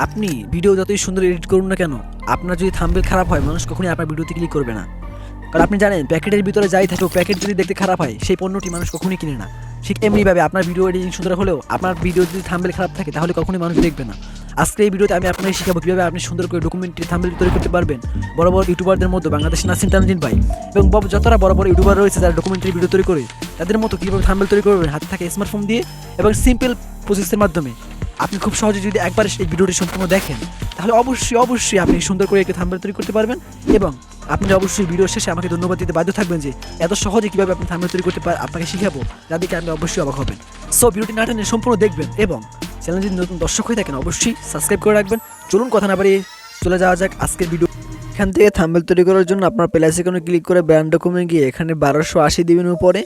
আপনি ভিডিও যতই সুন্দর এডিট করুন না কেন, আপনার যদি থাম্বনেল খারাপ হয় মানুষ কখনোই আপনার ভিডিওতে ক্লিক করবে না। কারণ আপনি জানেন প্যাকেটের ভিতরে যাই থাকুক, প্যাকেট যদি দেখতে খারাপ হয় সেই পণ্যটি মানুষ কখনোই কিনে না। ঠিক এমনিভাবে আপনার ভিডিও এডিটিং সুন্দর হলেও আপনার ভিডিও যদি থাম্বনেল খারাপ থাকে তাহলে কখনোই মানুষ দেখবে না। আজকে এই ভিডিওতে আমি আপনাকে শিখাবো কীভাবে আপনি সুন্দর করে ডকুমেন্টারি থাম্বনেল তৈরি করতে পারবেন। বড় বড় ইউটিউবারদের মতো বাংলাদেশের নাসিম তানজিন ভাই এবং যতটা বড় বড় ইউটিউবার রয়েছে যারা ডকুমেন্টারি ভিডিও তৈরি করে তাদের মতো কীভাবে থাম্বনেল তৈরি করবেন হাতে থাকে স্মার্টফোন দিয়ে এবং সিম্পল প্রসেসের মাধ্যমে। আপনি খুব সহজে যদি একবার এই ভিডিওটি সম্পূর্ণ দেখেন তাহলে অবশ্যই আপনি সুন্দর করে একটি থাম্বনেল তৈরি করতে পারবেন এবং আপনি অবশ্যই ভিডিও শেষে আমাকে ধন্যবাদ দিতে বাধ্য থাকবেন যে এত সহজে কীভাবে আপনি থাম্বনেল তৈরি করতে পারেন আপনাকে শিখাবো, যাদেরকে আপনি অবশ্যই অবাক হবেন। সো ভিডিওটি না টেনে সম্পূর্ণ দেখবেন এবং চ্যানেলে যদি নতুন দর্শক হয়ে থাকেন অবশ্যই সাবস্ক্রাইব করে রাখবেন। চলুন কথা না বাড়িয়ে চলে যাওয়া যাক আজকের ভিডিও। এখান থেকে থাম্বনেল তৈরি করার জন্য আপনার প্লাস আইকনে ক্লিক করে ব্র্যান্ড ডকুমেন্টে গিয়ে এখানে 1280 দিবেন। উপরে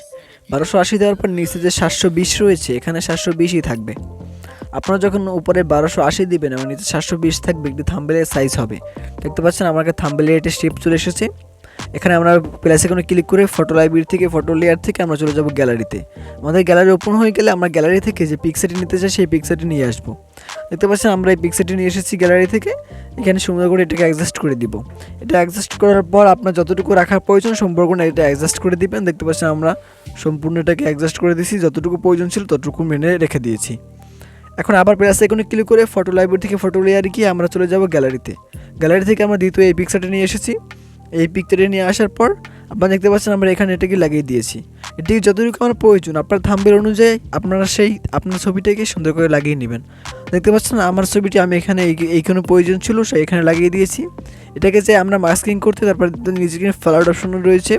1280 দেওয়ার পর নিচে যে 720 রয়েছে এখানে 720ই থাকবে। আপনারা যখন উপরে 1280 দিবেন এবং নিচে 720 থাকবে একটি থাম্বনেলের সাইজ হবে। দেখতে পাচ্ছেন আমার কাছে থাম্বনেলের একটা শেপ চলে এসেছে। এখানে আমরা প্লাস আইকনে ক্লিক করে ফটো লাইব্রেরি থেকে ফটো লেয়ার থেকে আমরা চলে যাব গ্যালারিতে। আমাদের গ্যালারি ওপেন হয়ে গেলে আমরা গ্যালারি থেকে যে পিকচারটি নিতে চাই সেই পিকচারটি নিয়ে আসবো। দেখতে পাচ্ছেন আমরা এই পিকচারটি নিয়ে এসেছি গ্যালারি থেকে। এখানে সুন্দর করে এটাকে অ্যাডজাস্ট করে দিব। এটা অ্যাডজাস্ট করার পর আপনার যতটুকু রাখার প্রয়োজন সম্পূর্ণ এটা অ্যাডজাস্ট করে দিবেন। দেখতে পাচ্ছেন আমরা সম্পূর্ণ এটাকে অ্যাডজাস্ট করে দিয়েছি, যতটুকু প্রয়োজন ছিল ততটুকু মেনে রেখে দিয়েছি। এখন আবার প্লাস আইকনে ক্লিক করে ফটো লাইব্রেরি থেকে ফটো লেয়ারে গিয়ে আমরা চলে যাব গ্যালারিতে। গ্যালারি থেকে আমরা দ্বিতীয় এই পিকচারটা নিয়ে এসেছি। এই পিকচারটা নিয়ে আসার পর আপনারা দেখতে পাচ্ছেন আমরা এখানে এটাকে লাগিয়ে দিয়েছি। এটিকে যতটুকু আমার প্রয়োজন আপনার থাম্বনেল অনুযায়ী আপনারা আপনার ছবিটাকে সুন্দর করে লাগিয়ে নেবেন। দেখতে পাচ্ছেন আমার ছবিটি আমি এখানে এইখানে প্রয়োজন ছিল সেই এখানে লাগিয়ে দিয়েছি। এটাকে যে আমরা মাস্কিং করতে তারপর নিজেকে ফ্লাওয়ার অপশন রয়েছে,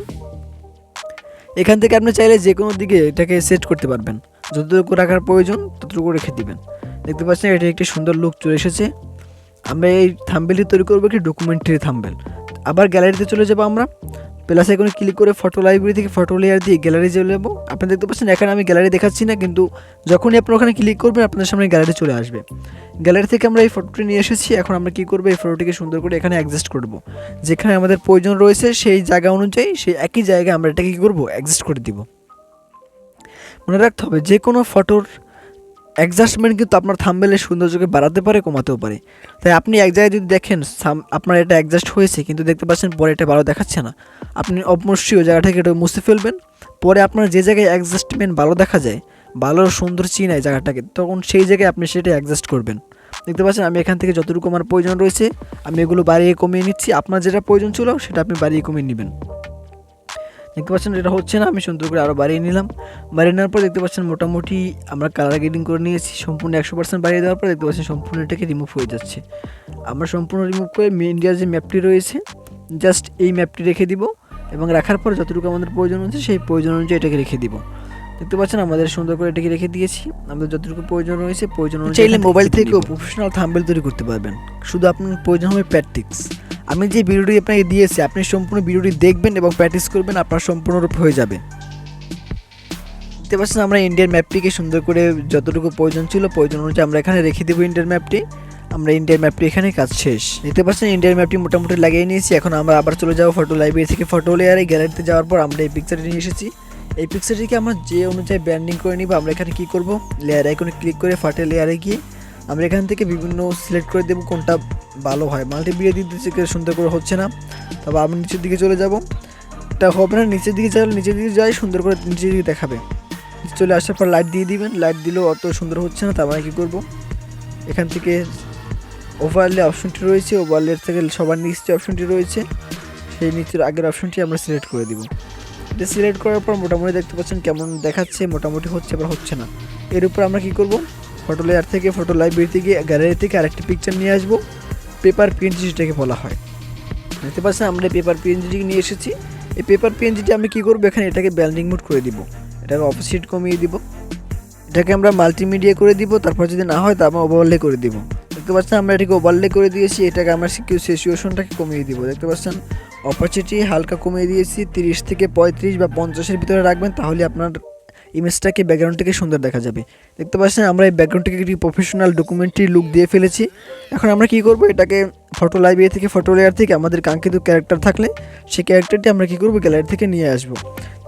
এখান থেকে আপনি চাইলে যে কোনো দিকে এটাকে সেট করতে পারবেন। যতটুকু রাখার প্রয়োজন ততটুকু রেখে দিবেন। দেখতে পাচ্ছেন এটা একটি সুন্দর লুক চলে এসেছে। আমরা এই থাম্বনেলটি তৈরি করবো একটি ডকুমেন্টারি থাম্বনেল। আবার গ্যালারিতে চলে যাবো আমরা প্লাস আইকনে ক্লিক করে ফটো লাইব্রেরি থেকে ফটো লেয়ার দিয়ে গ্যালারি চলে যাবো। আপনি দেখতে পাচ্ছেন এখানে আমি গ্যালারি দেখাচ্ছি না, কিন্তু যখনই আপনি ওখানে ক্লিক করবেন আপনাদের সামনে গ্যালারি চলে আসবে। গ্যালারি থেকে আমরা এই ফটোটি নিয়ে এসেছি। এখন আমরা কী করবো, এই ফটোটিকে সুন্দর করে এখানে অ্যাডজাস্ট করবো। যেখানে আমাদের প্রয়োজন রয়েছে সেই জায়গা অনুযায়ী সেই একই জায়গায় আমরা এটাকে কী করবো, অ্যাডজাস্ট করে দিব। মনে রাখতে হবে যে কোনো ফটোর অ্যাডজাস্টমেন্ট কিন্তু আপনার থাম্বনেলের সৌন্দর্যকে বাড়াতে পারে কমাতেও পারে। তাই আপনি এক জায়গায় যদি দেখেন আপনার এটা অ্যাডজাস্ট হয়েছে কিন্তু দেখতে পাচ্ছেন পরে এটা ভালো দেখাচ্ছে না, আপনি অবশ্যই ওই জায়গাটাকে এটা মুছে ফেলবেন। পরে আপনার যে জায়গায় অ্যাডজাস্টমেন্ট ভালো দেখা যায়, ভালো সুন্দর চিনায় জায়গাটাকে, তখন সেই জায়গায় আপনি সেটা অ্যাডজাস্ট করবেন। দেখতে পাচ্ছেন আমি এখান থেকে যতটুকু আমার প্রয়োজন রয়েছে আমি এগুলো বাড়িয়ে কমিয়ে নিচ্ছি। আপনার যেটা প্রয়োজন ছিল সেটা আপনি বাড়িয়ে কমিয়ে নেবেন। দেখতে পাচ্ছেন এটা হচ্ছে না, আমি সুন্দর করে আরও বাড়িয়ে নিলাম। বাড়িয়ে নেওয়ার পর দেখতে পাচ্ছেন মোটামুটি আমরা কালার গ্রেডিং করে নিয়েছি। সম্পূর্ণ 100% বাড়িয়ে দেওয়ার পর দেখতে পাচ্ছেন সম্পূর্ণ এটাকে রিমুভ হয়ে যাচ্ছে। আমরা সম্পূর্ণ রিমুভ করে ইন্ডিয়ার যে ম্যাপটি রয়েছে জাস্ট এই ম্যাপটি রেখে দিব এবং রাখার পর যতটুকু আমাদের প্রয়োজন হচ্ছে সেই প্রয়োজন অনুযায়ী এটাকে রেখে দিব। দেখতে পাচ্ছেন আমাদের সুন্দর করে এটাকে রেখে দিয়েছি। আমাদের যতটুকু প্রয়োজন রয়েছে প্রয়োজন অনুযায়ী চাইলে মোবাইল থেকেও প্রফেশনাল থাম্বনেল তৈরি করতে পারবেন। শুধু আপনার প্রয়োজন হবে প্র্যাকটিস। আমি যে ভিডিওটি আপনাকে দিয়েছি আপনি সম্পূর্ণ ভিডিওটি দেখবেন এবং প্র্যাকটিস করবেন, আপনার সম্পূর্ণরূপে হয়ে যাবে। দেখতে পাচ্ছেন আমরা ইন্ডিয়ার ম্যাপটিকে সুন্দর করে যতটুকু প্রয়োজন ছিল প্রয়োজন অনুযায়ী আমরা এখানে রেখে দেবো ইন্ডিয়ার ম্যাপটি। আমরা ইন্ডিয়ার ম্যাপটি এখানে কাজ শেষ। দেখতে পাচ্ছেন ইন্ডিয়ার ম্যাপটি মোটামুটি লাগিয়ে নিয়েছি। এখন আমরা আবার চলে যাবো ফটো লাইব্রেরি থেকে ফটো লেয়ারে। গ্যালারিতে যাওয়ার পর আমরা এই পিকচারটি নিয়ে এসেছি। এই পিকচারটিকে আমরা যে অনুযায়ী ব্র্যান্ডিং করে নিব। আমরা এখানে কী করবো, লেয়ার আইকনে ক্লিক করে ফটো লেয়ারে গিয়ে আমরা এখান থেকে বিভিন্ন সিলেক্ট করে দেবো কোনটা ভালো হয়। মাল্টিমিডিয়া দিতে সুন্দর করে হচ্ছে না, তবে আমি নিচের দিকে চলে যাব। এটা হবে না, নিচের দিকে যাই সুন্দর করে নিচের দিকে দেখাবে। চলে আসার পর লাইট দিয়ে দিবেন। লাইট দিলেও অত সুন্দর হচ্ছে না, তার মানে কী করবো, এখান থেকে ওভারলে অপশনটি রয়েছে, ওভারলের থেকে সবার নিচে অপশনটি রয়েছে সেই নিচের আগের অপশনটি আমরা সিলেক্ট করে দিব। এটা সিলেক্ট করার পর মোটামুটি দেখতে পাচ্ছেন কেমন দেখাচ্ছে, মোটামুটি হচ্ছে বা হচ্ছে না। এর উপর আমরা কী করব, ফটো লেয়ার থেকে ফটো লাইব্রেরি থেকে গ্যালারি থেকে আরেকটি পিকচার নিয়ে আসবো। পেপার পিএনজি যেটাকে বলা হয়। দেখতে পাচ্ছেন আমরা পেপার পিএনজিটি নিয়ে এসেছি। এই পেপার পিএনজিটি আমি কী করবো, এখানে এটাকে ব্যান্ডিং মোড করে দিব, এটাকে অপোজিট কমিয়ে দিব, এটাকে আমরা মাল্টিমিডিয়া করে দিব। তারপর যদি না হয় তা আমরা ওভারলে করে দিব। দেখতে পাচ্ছেন আমরা এটাকে ওভারলে করে দিয়েছি। এটাকে আমরা সিচুয়েশনটাকে কমিয়ে দিব। দেখতে পাচ্ছেন অপারচুনিটি হালকা কমিয়ে দিয়েছি, 30 থেকে 35 বা 50-এর ভিতরে রাখবেন, তাহলে আপনার ইমেজটাকে ব্যাকগ্রাউন্ডটাকে সুন্দর দেখা যাবে। দেখতে পাচ্ছেন আমরা এই ব্যাকগ্রাউন্ডটাকে একটি প্রফেশনাল ডকুমেন্টারি লুক দিয়ে ফেলেছি। এখন আমরা কী করবো, এটাকে ফটো লাইব্রেরি থেকে ফটো লেয়ার থেকে আমাদের কাঙ্ক্ষিত ক্যারেক্টার থাকলে সেই ক্যারেক্টারটি আমরা কী করবো, গ্যালারি থেকে নিয়ে আসবো।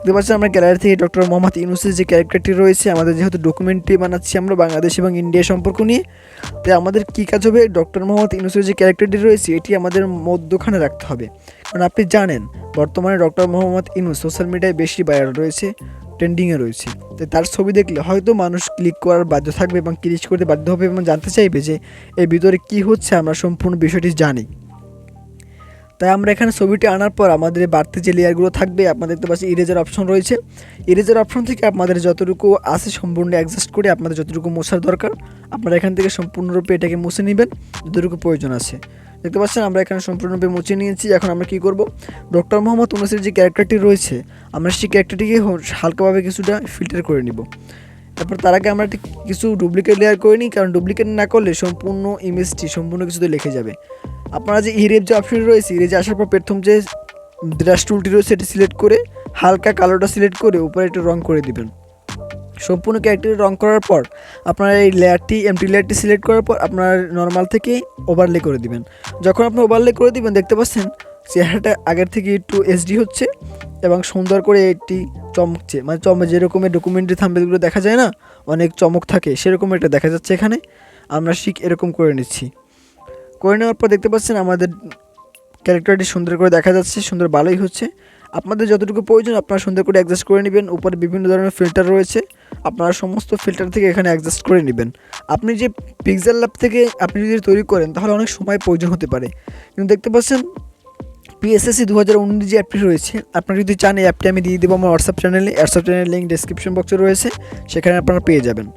দেখতে পাচ্ছেন আমরা গ্যালারি থেকে ডক্টর মোহাম্মদ ইউনূসের যে ক্যারেক্টারটি রয়েছে, আমাদের যেহেতু ডকুমেন্টারি বানাচ্ছি আমরা বাংলাদেশ এবং ইন্ডিয়া সম্পর্ক নিয়ে, তাই আমাদের কী কাজ হবে, ডক্টর মোহাম্মদ ইউনূসের যে ক্যারেক্টারটি রয়েছে এটি আমাদের মধ্যখানে রাখতে হবে। কারণ আপনি জানেন বর্তমানে ডক্টর মোহাম্মদ ইউনূস সোশ্যাল মিডিয়ায় বেশি ভাইরাল রয়েছে, ট্রেন্ডিংয়ে রয়েছে। তাই তার ছবি দেখলে হয়তো মানুষ ক্লিক করার বাধ্য থাকবে এবং ক্লিক করতে বাধ্য হবে এবং জানতে চাইবে যে এর ভিতরে কী হচ্ছে, আমরা সম্পূর্ণ বিষয়টি জানি। তাই আমরা এখানে ছবিটি আনার পর আমাদের বাড়তি যে লেয়ারগুলো থাকবে, আপনাদের দেখতে পাচ্ছি ইরেজার অপশন রয়েছে। ইরেজার অপশন থেকে আপনাদের যতটুকু আছে সম্পূর্ণ অ্যাডজাস্ট করে আপনাদের যতটুকু মোছার দরকার আপনারা এখান থেকে সম্পূর্ণরূপে এটাকে মুছে নেবেন যতটুকু প্রয়োজন আছে। দেখতে পাচ্ছেন আমরা এখানে সম্পূর্ণরূপে মুছে নিয়েছি। এখন আমরা কী করব, ডক্টর মোহাম্মদ ইউনূসের যে ক্যারেক্টারটি রয়েছে আমরা সেই ক্যারেক্টারটিকে হালকাভাবে কিছুটা ফিল্টার করে নিব। তারপর তার আগে আমরা কিছু ডুপ্লিকেট লেয়ার করে নিই, কারণ ডুপ্লিকেট না করলে সম্পূর্ণ ইমেজটি সম্পূর্ণ কিছুতে লিখে যাবে। আপনারা যে ইরেজ যে অপশন রয়েছে, ইরেজে আসার পর প্রথম যে ব্রাশ টুলটি রয়েছে এটি সিলেক্ট করে হালকা কালোটা সিলেক্ট করে উপরে একটু রং করে দিবেন। সম্পূর্ণ ক্যারেক্টারে রং করার পর আপনারা এই লেয়ারটি এমটি লেয়ারটি সিলেক্ট করার পর আপনার নর্মাল থেকে ওভারলে করে দিবেন। যখন আপনি ওভারলে করে দিবেন দেখতে পাচ্ছেন চেহারাটা আগের থেকে একটু এইচডি হচ্ছে এবং সুন্দর করে এটি চমকছে, মানে যেরকমের ডকুমেন্টারি থাম্বনেলগুলো দেখা যায় না অনেক চমক থাকে, সেরকম এটা দেখা যাচ্ছে এখানে। আমরা ঠিক এরকম করে নিচ্ছি। করে নেওয়ার পর দেখতে পাচ্ছেন আমাদের ক্যারেক্টারটি সুন্দর করে দেখা যাচ্ছে, সুন্দর ভালোই হচ্ছে। আপনাদের যতটুকু প্রয়োজন আপনারা সুন্দর করে অ্যাডজাস্ট করে নেবেন। উপরে বিভিন্ন ধরনের ফিল্টার রয়েছে, আপনারা সমস্ত ফিল্টার থেকে এখানে অ্যাডজাস্ট করে নেবেন। আপনি যে পিক্সেল ল্যাব থেকে আপনি যদি তৈরি করেন তাহলে অনেক সময় প্রয়োজন হতে পারে, কিন্তু দেখতে পাচ্ছেন PSSC 2019 যে অ্যাপটি রয়েছে, আপনারা যদি চান এই অ্যাপটি আমি দিয়ে দেবো আমার হোয়াটসঅ্যাপ চ্যানেলের লিঙ্ক ডেসক্রিপশন বক্সে রয়েছে, সেখানে আপনারা পেয়ে যাবেন।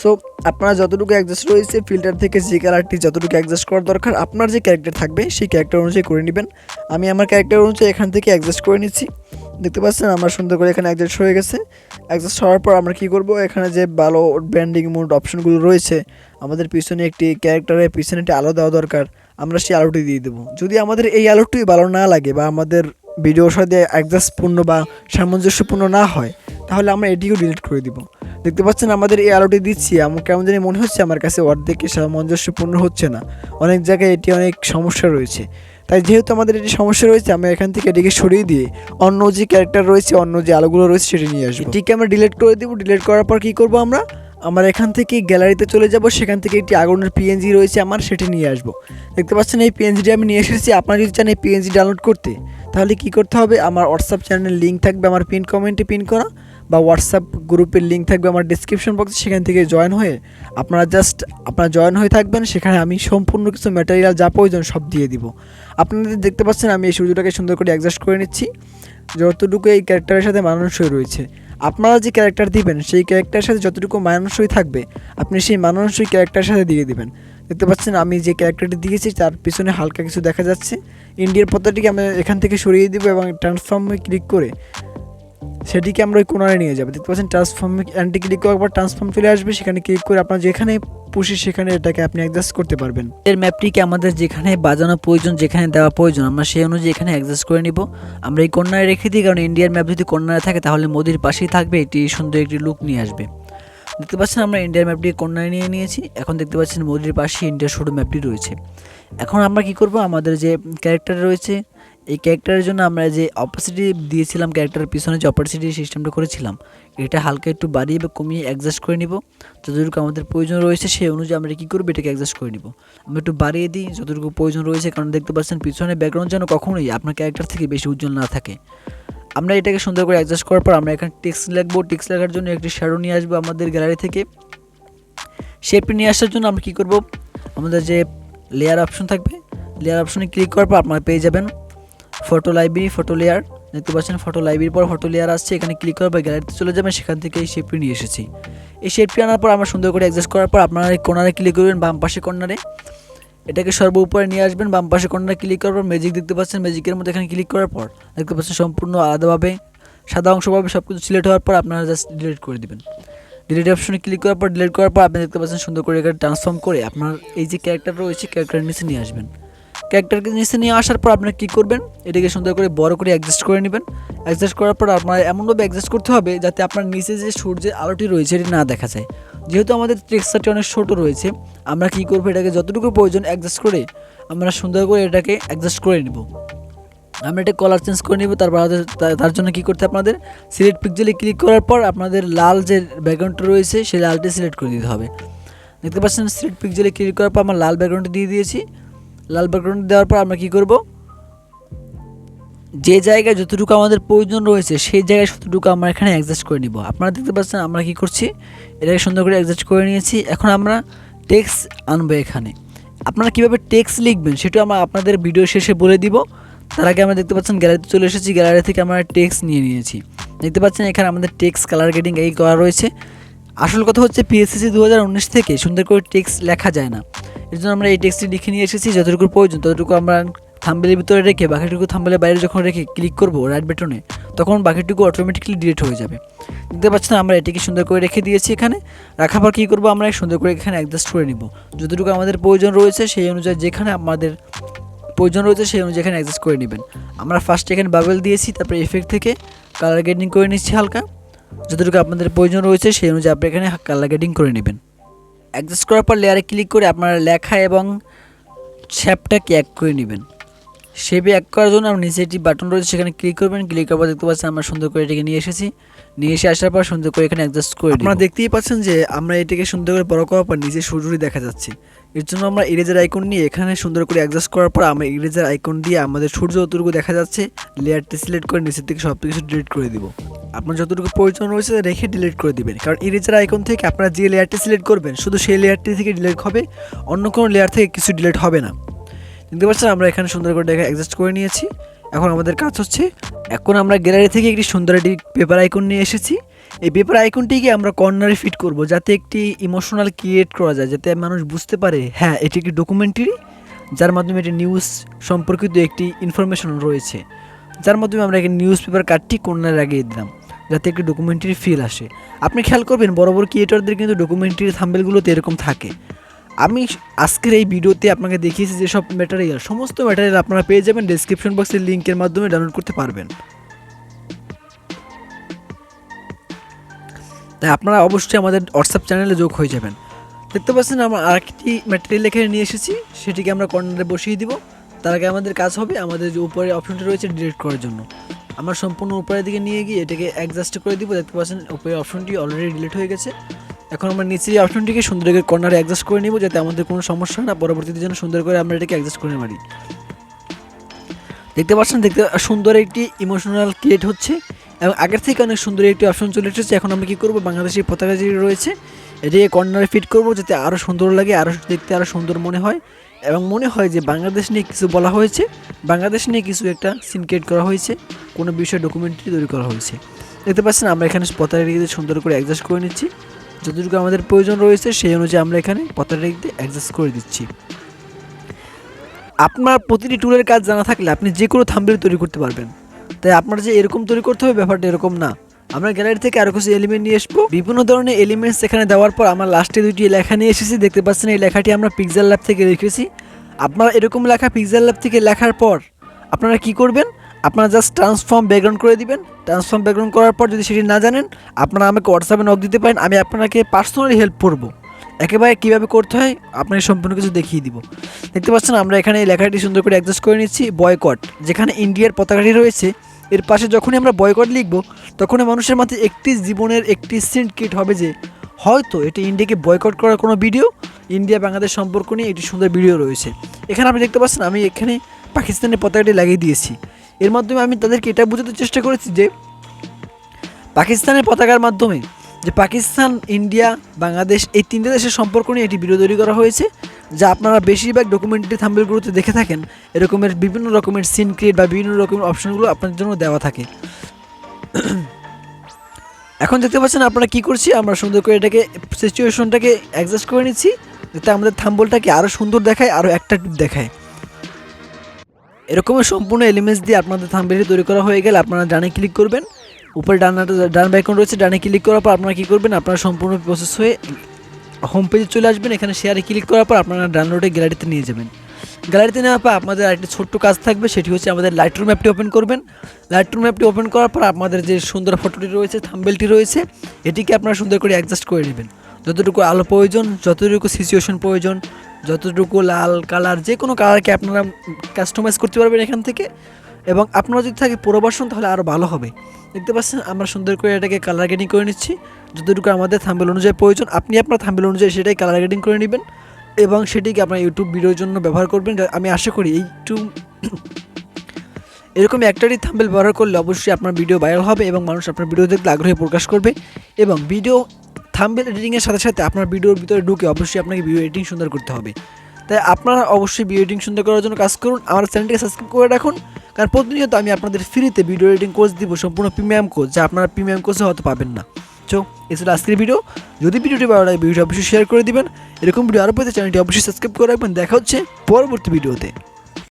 সো আপনারা যতটুকু অ্যাডজাস্ট রয়েছে ফিল্টার থেকে যে কালারটি যতটুকু অ্যাডজাস্ট করার দরকার আপনার যে ক্যারেক্টার থাকবে সেই ক্যারেক্টার অনুযায়ী করে নেবেন। আমি আমার ক্যারেক্টার অনুযায়ী এখান থেকে অ্যাডজাস্ট করে নিচ্ছি। দেখতে পাচ্ছেন আমার সুন্দর করে এখানে অ্যাডজাস্ট হয়ে গেছে। অ্যাডজাস্ট হওয়ার পর আমরা কী করব, এখানে যে ভালো ব্র্যান্ডিং মোড অপশনগুলো রয়েছে, আমাদের পিছনে একটি ক্যারেক্টারের পিছনে একটি আলো দেওয়া দরকার, আমরা সেই আলোটি দিয়ে দেবো। যদি আমাদের এই আলোটি ভালো না লাগে বা আমাদের ভিডিওর সাথে অ্যাডজাস্টপূর্ণ বা সামঞ্জস্যপূর্ণ না হয় তাহলে আমরা এটিও ডিলিট করে দিব। দেখতে পাচ্ছেন আমাদের এই আলোটি দিচ্ছি, আমার কেমন জানি মনে হচ্ছে আমার কাছে অর্ধেকে সামঞ্জস্যপূর্ণ হচ্ছে না, অনেক জায়গায় এটি অনেক সমস্যা রয়েছে। তাই যেহেতু আমাদের এটি সমস্যা রয়েছে আমরা এখান থেকে এটিকে সরিয়ে দিয়ে অন্য যে ক্যারেক্টার রয়েছে, অন্য যে আলোগুলো রয়েছে সেটি নিয়ে আসবো। এটিকে আমরা ডিলিট করে দেবো। ডিলিট করার পর কী করবো, আমরা এখান থেকে গ্যালারিতে চলে যাব, সেখান থেকে একটি আগুনের PNG রয়েছে আমার, সেটি নিয়ে আসবো। দেখতে পাচ্ছেন এই PNGটি আমি নিয়ে এসেছি। আপনারা যদি চান এই PNG ডাউনলোড করতে তাহলে কী করতে হবে, আমার হোয়াটসঅ্যাপ চ্যানেলের লিঙ্ক থাকবে আমার পিন কমেন্টে পিন করা, বা হোয়াটসঅ্যাপ গ্রুপের লিঙ্ক থাকবে আমার ডিসক্রিপশন বক্সে, সেখান থেকে জয়েন হয়ে আপনারা জয়েন হয়ে থাকবেন। সেখানে আমি সম্পূর্ণ কিছু ম্যাটেরিয়াল যা প্রয়োজন সব দিয়ে দিব। আপনাদের দেখতে পাচ্ছেন আমি এই সূর্যটাকে সুন্দর করে অ্যাডজাস্ট করে নিচ্ছি যতটুকু এই ক্যারেক্টারের সাথে মানানসই রয়েছে। আপনারা যে ক্যারেক্টার দিবেন সেই ক্যারেক্টারের সাথে যতটুকু মানানসই থাকবে আপনি সেই মানানসই ক্যারেক্টারের সাথে দিয়ে দিবেন। দেখতে পাচ্ছেন আমি যে ক্যারেক্টারটি দিয়েছি তার পিছনে হালকা কিছু দেখা যাচ্ছে। ইন্ডিয়ার পতাকাটিকে আমি এখান থেকে সরিয়ে দিব এবং ট্রান্সফর্মে ক্লিক করে সেটিকে আমরা ওই কোণায় নিয়ে যাবো। দেখতে পাচ্ছেন ট্রান্সফর্মে অ্যান্টি ক্লিক করার পর ট্রান্সফর্ম চলে আসবে, সেখানে ক্লিক করে আপনার যেখানে পুষি সেখানে এটাকে আপনি অ্যাডজাস্ট করতে পারবেন। এর ম্যাপটিকে আমাদের যেখানে বাজানো প্রয়োজন, যেখানে দেওয়া প্রয়োজন আমরা সেই অনুযায়ী এখানে অ্যাডজাস্ট করে নিব। আমরা এই কর্নারে রেখে দিই, কারণ ইন্ডিয়ার ম্যাপ যদি কর্নারে থাকে তাহলে মোদির পাশেই থাকবে, এটি সুন্দর একটি লুক নিয়ে আসবে। দেখতে পাচ্ছেন আমরা ইন্ডিয়ার ম্যাপটি কর্নারে নিয়ে নিয়েছি। এখন দেখতে পাচ্ছেন মোদির পাশে ইন্ডিয়ার শুরু ম্যাপটি রয়েছে। এখন আমরা কি করব, আমাদের যে ক্যারেক্টার রয়েছে এই ক্যারেক্টারের জন্য আমরা যে অপাসিটি দিয়েছিলাম, ক্যারেক্টারের পিছনে যে অপাসিটি সিস্টেমটা করেছিলাম এটা হালকা একটু বাড়িয়ে বা কমিয়ে অ্যাডজাস্ট করে নিব। যতটুকু আমাদের প্রয়োজন রয়েছে সেই অনুযায়ী আমরা কী করবো, এটাকে অ্যাডজাস্ট করে নিব। আমরা একটু বাড়িয়ে দিই যতটুকু প্রয়োজন রয়েছে, কারণ দেখতে পাচ্ছেন পিছনে ব্যাকগ্রাউন্ড যেন কখনোই আপনার ক্যারেক্টার থেকে বেশি উজ্জ্বল না থাকে। আমরা এটাকে সুন্দর করে অ্যাডজাস্ট করার পর আমরা এখানে টেক্সট লিখবো। টেক্সট লেখার জন্য একটি শ্যাডো নিয়ে আসবো আমাদের গ্যালারি থেকে। শেপটি নিয়ে আসার জন্য আমরা কী করব, আমাদের যে লেয়ার অপশন থাকবে লেয়ার অপশনে ক্লিক করার পর আপনারা পেয়ে যাবেন ফটো লাইব্রেরি, ফটো লেয়ার। দেখতে পাচ্ছেন ফটো লাইব্রেরির পর ফটো লেয়ার আসছে, এখানে ক্লিক করার পর গ্যালারিতে চলে যাবেন, সেখান থেকে এই শেপটি নিয়ে এসেছি। এই শেপটি আনার পর আমরা সুন্দর করে অ্যাডজাস্ট করার পর আপনারা এই কর্নারে ক্লিক করবেন, বাম পাশে কর্নারে এটাকে সর্ব উপরে নিয়ে আসবেন। বাম পাশে কর্নারে ক্লিক করার পর ম্যাজিক দেখতে পাচ্ছেন, ম্যাজিকের মধ্যে এখানে ক্লিক করার পর দেখতে পাচ্ছেন সম্পূর্ণ আলাদাভাবে সাদা অংশভাবে সব কিছু সিলেক্ট হওয়ার পর আপনারা জাস্ট ডিলিট করে দেবেন। ডিলিট অপশনে ক্লিক করার পর ডিলিট করার পর আপনি দেখতে পাচ্ছেন সুন্দর করে এখানে ট্রান্সফর্ম করে আপনার এই যে ক্যারেক্টার রয়েছে ক্যারেক্টারের নিচে নিয়ে আসবেন। ক্যারেক্টারকে নিচে নিয়ে আসার পর আপনারা কী করবেন, এটাকে সুন্দর করে বড় করে অ্যাডজাস্ট করে নেবেন। অ্যাডজাস্ট করার পর আপনার এমনভাবে অ্যাডজাস্ট করতে হবে যাতে আপনার নিচে যে সূর্যের আলোটি রয়েছে এটি না দেখা যায়। যেহেতু আমাদের টেক্সচারটি অনেক ছোটো রয়েছে আমরা কী করবো, এটাকে যতটুকু প্রয়োজন অ্যাডজাস্ট করে আমরা সুন্দর করে এটাকে অ্যাডজাস্ট করে নেব। আমরা এটা কালার চেঞ্জ করে নিব। তারপর তার জন্য কী করতে আপনাদের সিলেক্ট পিক্সেলে ক্লিক করার পর আপনাদের লাল যে ব্যাকগ্রাউন্ডটা রয়েছে সেই লালটি সিলেক্ট করে দিতে হবে। দেখতে পাচ্ছেন সিলেক্ট পিক্সেলে ক্লিক করার পর আমরা লাল ব্যাকগ্রাউন্ড দিয়ে দিয়েছি। লাল ব্যাকগ্রাউন্ড দেওয়ার পর আমরা কী করব, যে জায়গায় যতটুকু আমাদের প্রয়োজন রয়েছে সেই জায়গায় ততটুকু আমরা এখানে অ্যাডজাস্ট করে নিব। আপনারা দেখতে পাচ্ছেন আমরা কী করছি, এটাকে সুন্দর করে অ্যাডজাস্ট করে নিয়েছি। এখন আমরা টেক্সট আনবো এখানে। আপনারা কীভাবে টেক্সট লিখবেন সেটা আমরা আপনাদের ভিডিও শেষে বলে দিব। তার আগে আমরা দেখতে পাচ্ছেন গ্যালারিতে চলে এসেছি, গ্যালারি থেকে আমরা টেক্সট নিয়ে নিয়েছি। দেখতে পাচ্ছেন এখানে আমাদের টেক্সট কালার গ্রেডিং এই করা রয়েছে। আসল কথা হচ্ছে পিএসসি 2019 থেকে সুন্দর করে টেক্সট লেখা যায় না, এর জন্য আমরা এই টেক্সটটি লিখে নিয়ে এসেছি। যতটুকু প্রয়োজন ততটুকু আমরা থাম্বনেলের ভিতরে রেখে বাকিটুকু থাম্বনেলের বাইরে যখন রেখে ক্লিক করব রাইট বাটনে, তখন বাকিটুকু অটোমেটিক্যালি ডিলিট হয়ে যাবে। দেখতে পাচ্ছেন আমরা এটিকে সুন্দর করে রেখে দিয়েছি। এখানে রাখার পর কী করব, আমরা সুন্দর করে এখানে অ্যাডজাস্ট করে নিব। যতটুকু আমাদের প্রয়োজন রয়েছে সেই অনুযায়ী, যেখানে আমাদের প্রয়োজন রয়েছে সেই অনুযায়ী এখানে অ্যাডজাস্ট করে নেবেন। আমরা ফার্স্টে এখানে বাবেল দিয়েছি, তারপরে এফেক্ট থেকে কালার গ্রেডিং করে নিচ্ছি হালকা। যতটুকু আপনাদের প্রয়োজন রয়েছে সেই অনুযায়ী আপনি এখানে কালার গ্রেডিং করে নেবেন। অ্যাডজাস্ট করার পর লেয়ারে ক্লিক করে আপনারা লেখা এবং শেপটাকে এক করে নেবেন। শেপে এক করার জন্য আমরা নিচে একটি বাটন রয়েছে সেখানে ক্লিক করবেন। ক্লিক করার পর দেখতে পাচ্ছেন আমরা সুন্দর করে এটাকে নিয়ে এসেছি। নিয়ে এসে আসার পর সুন্দর করে এখানে অ্যাডজাস্ট করে আপনারা দেখতেই পাচ্ছেন যে আমরা এটাকে সুন্দর করে বড় করার পর নিচে সূর্যটি দেখা যাচ্ছে। এর জন্য আমরা ইরেজার আইকন নিয়ে এখানে সুন্দর করে অ্যাডজাস্ট করার পর আমরা ইরেজার আইকন দিয়ে আমাদের সূর্য যতটুকু দেখা যাচ্ছে লেয়ারটি সিলেক্ট করে নিচের থেকে সব কিছু ডিলিট করে দিব। আপনার যতটুকু প্রয়োজন রয়েছে রেখে ডিলিট করে দিবেন, কারণ ইরেজার আইকন থেকে আপনারা যে লেয়ারটি সিলেক্ট করবেন শুধু সেই লেয়ারটি থেকে ডিলিট হবে, অন্য কোনো লেয়ার থেকে কিছু ডিলিট হবে না। দেখতে পাচ্ছেন আমরা এখানে সুন্দর করে দেখে অ্যাডজাস্ট করে নিয়েছি। এখন আমাদের কাজ হচ্ছে, এখন আমরা গ্যালারি থেকে একটি সুন্দর একটি পেপার আইকন নিয়ে এসেছি। এই পেপার আইকনটিকে আমরা কর্নারে ফিট করব, যাতে একটি ইমোশনাল ক্রিয়েট করা যায়, যাতে মানুষ বুঝতে পারে হ্যাঁ এটি একটি ডকুমেন্টারি, যার মাধ্যমে একটি নিউজ সম্পর্কিত একটি ইনফরমেশন রয়েছে। যার মাধ্যমে আমরা একটি নিউজ পেপার কার্ডটি কর্নারে লাগিয়ে দিলাম, যাতে একটি ডকুমেন্টারি ফিল আসে। আপনি খেয়াল করবেন বড় বড় ক্রিয়েটরদের কিন্তু ডকুমেন্টারি থাম্বনেলগুলোতে এরকম থাকে। আমি আজকের এই ভিডিওতে আপনাকে দেখিয়েছি যেসব ম্যাটেরিয়াল, সমস্ত ম্যাটেরিয়াল আপনারা পেয়ে যাবেন ডেসক্রিপশন বক্সের লিঙ্কের মাধ্যমে ডাউনলোড করতে পারবেন। তাই আপনারা অবশ্যই আমাদের হোয়াটসঅ্যাপ চ্যানেলে যোগ হয়ে যাবেন। দেখতে পাচ্ছেন আমরা আরেকটি ম্যাটেরিয়াল এখানে নিয়ে এসেছি, সেটিকে আমরা কর্নারে বসিয়ে দিব। তার আগে আমাদের কাজ হবে আমাদের যে উপরে অপশনটি রয়েছে ডিলিট করার জন্য, আমরা সম্পূর্ণ উপরের দিকে নিয়ে গিয়ে এটাকে অ্যাডজাস্ট করে দিব। দেখতে পাচ্ছেন উপরে অপশনটি অলরেডি ডিলিট হয়ে গেছে। এখন আমরা নিচে এই অপশনটিকে সুন্দর করে কর্নারে অ্যাডজাস্ট করে নিব, যাতে আমাদের কোনো সমস্যা না, পরবর্তীতে যেন সুন্দর করে আমরা এটাকে অ্যাডজাস্ট করে পারি। দেখতে পাচ্ছেন দেখতে সুন্দর একটি ইমোশনাল ক্রিয়েট হচ্ছে এবং আগের থেকে অনেক সুন্দর একটি অপশন চলে এসেছে। এখন আমরা কী করবো, বাংলাদেশের পতাকা যে রয়েছে এটিকে কর্নারে ফিট করব, যাতে আরও সুন্দর লাগে, আরও দেখতে আরও সুন্দর মনে হয় এবং মনে হয় যে বাংলাদেশ নিয়ে কিছু বলা হয়েছে, বাংলাদেশ নিয়ে কিছু একটা সিন ক্রিয়েট করা হয়েছে, কোনো বিষয় ডকুমেন্টারি তৈরি করা হয়েছে। দেখতে পাচ্ছেন আমরা এখানে পতাকাটিকে সুন্দর করে অ্যাডজাস্ট করে নিচ্ছি। যতটুকু আমাদের প্রয়োজন রয়েছে সেই অনুযায়ী আমরা এখানে পতাকাটিকে অ্যাডজাস্ট করে দিচ্ছি। আপনার প্রতিটি টুলের কাজ জানা থাকলে আপনি যে কোনো থাম্বনেল তৈরি করতে পারবেন। তাই আপনার যে এরকম তৈরি করতে হবে ব্যাপারটা এরকম না। আমরা গ্যালারি থেকে আরও কিছু এলিমেন্ট নিয়ে আসবো, বিভিন্ন ধরনের এলিমেন্টস এখানে দেওয়ার পর আমরা লাস্টে দুইটি লেখা নিয়ে এসেছি। দেখতে পাচ্ছেন এই লেখাটি আমরা পিক্সেল ল্যাব থেকে লিখেছি। আপনারা এরকম লেখা পিক্সেল ল্যাব থেকে লেখার পর আপনারা কি করবেন, আপনারা জাস্ট ট্রান্সফর্ম ব্যাকগ্রাউন্ড করে দিবেন। ট্রান্সফর্ম ব্যাকগ্রাউন্ড করার পর যদি সেটি না জানেন আপনারা আমাকে হোয়াটসঅ্যাপে নক দিতে পারেন, আমি আপনাকে পার্সোনালি হেল্প করবো, একেবারে কীভাবে করতে হয় আপনাকে সম্পূর্ণ কিছু দেখিয়ে দিব। দেখতে পাচ্ছেন আমরা এখানে এই লেখাটি সুন্দর করে অ্যাডজাস্ট করে নিচ্ছি। বয়কট, যেখানে ইন্ডিয়ার পতাকাটি রয়েছে এর পাশে যখনই আমরা বয়কট লিখব তখনই মানুষের মাথায় একটি জীবনের একটি সিন ক্রিয়েট হবে যে হয়তো এটি ইন্ডিয়াকে বয়কট করার কোনো ভিডিও, ইন্ডিয়া বাংলাদেশ সম্পর্ক নিয়ে একটি সুন্দর ভিডিও রয়েছে। এখানে আপনি দেখতে পাচ্ছেন আমি এখানে পাকিস্তানের পতাকাটি লাগিয়ে দিয়েছি। এর মাধ্যমে আমি তাদেরকে এটা বোঝাতে চেষ্টা করেছি যে পাকিস্তানের পতাকার মাধ্যমে যে পাকিস্তান, ইন্ডিয়া, বাংলাদেশ এই তিনটে দেশের সম্পর্ক নিয়ে একটি ভিডিও তৈরি করা হয়েছে, যা আপনারা বেশিরভাগ ডকুমেন্টারি থাম্বনেলগুলোতে দেখে থাকেন। এরকমের বিভিন্ন রকমের সিন ক্রিয়েট বা বিভিন্ন রকমের অপশনগুলো আপনাদের জন্য দেওয়া থাকে। এখন দেখতে পাচ্ছেন আপনারা কী করছি, আমরা সুন্দর করে এটাকে সিচুয়েশনটাকে অ্যাডজাস্ট করে নিচ্ছি, যাতে আমাদের থাম্বনেলটাকে আরও সুন্দর দেখায়, আরও অ্যাট্রাকটিভ দেখায়। এরকমের সম্পূর্ণ এলিমেন্টস দিয়ে আপনাদের থাম্বনেলটি তৈরি করা হয়ে গেলে আপনারা ডানে ক্লিক করবেন, উপরে ডান আইকন রয়েছে, ডানে ক্লিক করার পর আপনারা কী করবেন, আপনারা সম্পূর্ণ প্রসেস হয়ে হোম পেজে চলে আসবেন। এখানে শেয়ারে ক্লিক করার পর আপনারা ডাউনলোডে গ্যালারিতে নিয়ে যাবেন। গ্যালারিতে নেওয়ার পর আপনাদের আরেকটি ছোট্ট কাজ থাকবে, সেটি হচ্ছে আমাদের লাইটরুম অ্যাপটি ওপেন করবেন। লাইটরুম অ্যাপটি ওপেন করার পর আপনাদের যে সুন্দর ফটোটি রয়েছে, থাম্বনেলটি রয়েছে, এটিকে আপনারা সুন্দর করে অ্যাডজাস্ট করে নেবেন। যতটুকু আলো প্রয়োজন, যতটুকু সিচুয়েশন প্রয়োজন, যতটুকু লাল কালার, যে কোনো কালারকে আপনারা কাস্টমাইজ করতে পারবেন এখান থেকে। এবং আপনারা যদি থাকে পুরো ভার্সন তাহলে আরও ভালো হবে। দেখতে পাচ্ছেন আমরা সুন্দর করে এটাকে কালার গ্রেডিং করে নিচ্ছি, যতটুকু আমাদের থাম্বনেল অনুযায়ী প্রয়োজন। আপনি আপনার থাম্বনেল অনুযায়ী সেটাই কালার গ্রেডিং করে নেবেন এবং সেটিকে আপনার ইউটিউব ভিডিওর জন্য ব্যবহার করবেন। আমি আশা করি এরকম একটারই থাম্বনেল ব্যবহার করলে অবশ্যই আপনার ভিডিও ভাইরাল হবে এবং মানুষ আপনার ভিডিও দেখতে আগ্রহ প্রকাশ করবে। এবং ভিডিও থাম্বনেল এডিটিংয়ের সাথে সাথে আপনার ভিডিওর ভিতরে ঢুকে অবশ্যই আপনাকে ভিডিও এডিটিং সুন্দর করতে হবে। তাই আপনারা অবশ্যই ভিডিও এডিটিং সুন্দর করার জন্য কাজ করুন। আমার চ্যানেলটিকে সাবস্ক্রাইব করে রাখুন, কারণ প্রতিনিয়ত আমি আপনাদের ফ্রিতে ভিডিও এডিটিং কোর্স দিব, সম্পূর্ণ প্রিমিয়াম কোর্স, যা আপনারা প্রিমিয়াম কোর্সে হয়তো পাবেন না। তো এই ছিল আজকের ভিডিও। যদি ভিডিওটি ভালো লাগে ভিডিওটি অবশ্যই শেয়ার করে দিবেন। এরকম ভিডিও আরও পেতে চ্যানেলটি অবশ্যই সাবস্ক্রাইব করে রাখবেন। দেখা হচ্ছে পরবর্তী ভিডিওতে।